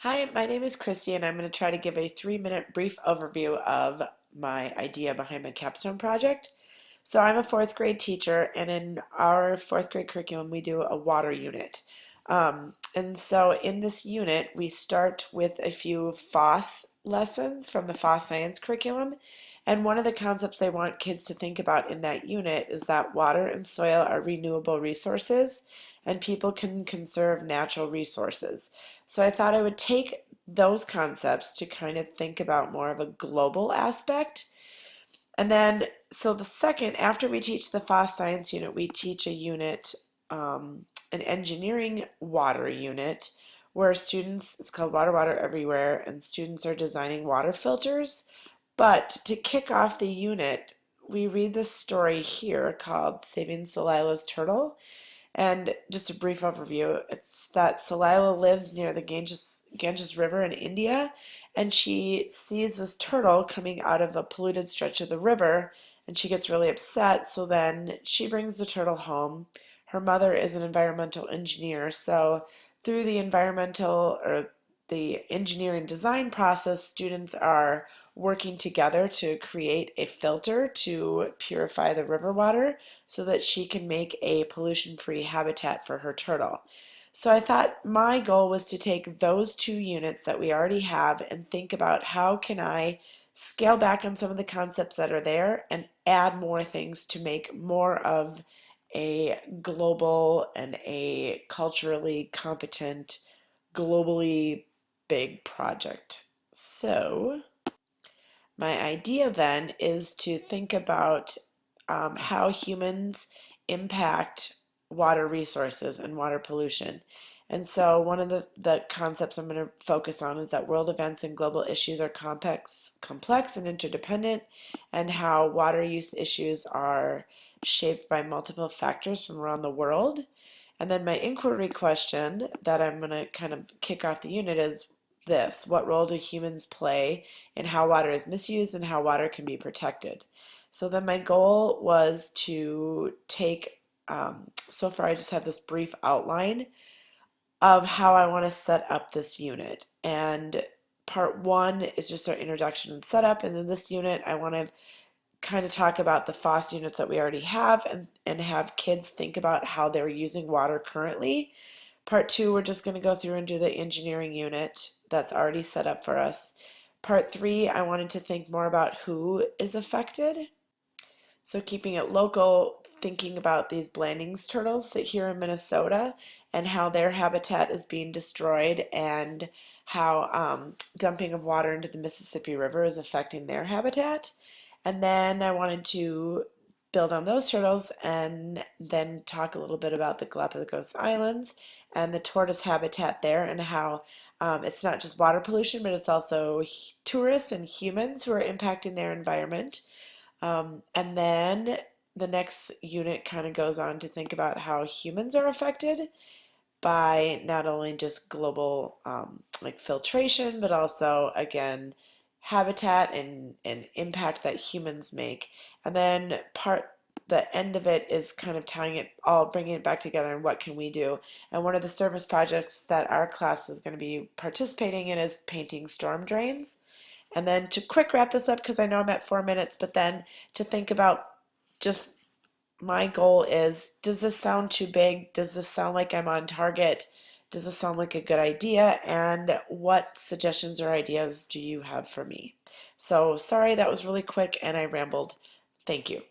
Hi, my name is Kristy, and I'm going to try to give a 3-minute brief overview of my idea behind my capstone project. So, I'm a fourth grade teacher, and in our fourth grade curriculum, we do a water unit. And so, in this unit, we start with a few FOSS lessons from the FOSS science curriculum. And one of the concepts they want kids to think about in that unit is that water and soil are renewable resources, and people can conserve natural resources. So I thought I would take those concepts to kind of think about more of a global aspect. And then, so the second, after we teach the FOSS science unit, we teach a unit, an engineering water unit, where students, it's called Water Everywhere, and students are designing water filters. But to kick off the unit, we read this story here called Saving Solilah's Turtle. And just a brief overview, it's that Salilah lives near the Ganges River in India, and she sees this turtle coming out of a polluted stretch of the river, and she gets really upset. So then she brings the turtle home. Her mother is an environmental engineer, so through the environmental or the engineering design process, students are working together to create a filter to purify the river water so that she can make a pollution-free habitat for her turtle. So I thought my goal was to take those two units that we already have and think about how can I scale back on some of the concepts that are there and add more things to make more of a global and a culturally competent, globally big project. So my idea then is to think about how humans impact water resources and water pollution. And so one of the concepts I'm going to focus on is that world events and global issues are complex and interdependent, and how water use issues are shaped by multiple factors from around the world. And then my inquiry question that I'm going to kind of kick off the unit is this: what role do humans play in how water is misused and how water can be protected? So then my goal was to take, so far I just have this brief outline of how I want to set up this unit. And part one is just our introduction and setup. And then this unit, I want to kind of talk about the FOSS units that we already have and have kids think about how they're using water currently. Part two, we're just going to go through and do the engineering unit that's already set up for us. Part three, I wanted to think more about who is affected. So keeping it local, thinking about these Blandings turtles that here in Minnesota and how their habitat is being destroyed, and how dumping of water into the Mississippi River is affecting their habitat. And then I wanted to build on those turtles and then talk a little bit about the Galapagos Islands and the tortoise habitat there, and how it's not just water pollution, but it's also tourists and humans who are impacting their environment. And then the next unit kind of goes on to think about how humans are affected by not only just global like filtration, but also again habitat and impact that humans make. And then the end of it is kind of tying it all, bringing it back together, and what can we do. And one of the service projects that our class is going to be participating in is painting storm drains. And then to quick wrap this up, because I know I'm at 4 minutes, but then to think about, just my goal is, does this sound too big? Does this sound like I'm on target? Does this sound like a good idea? And what suggestions or ideas do you have for me? So sorry, that was really quick and I rambled. Thank you.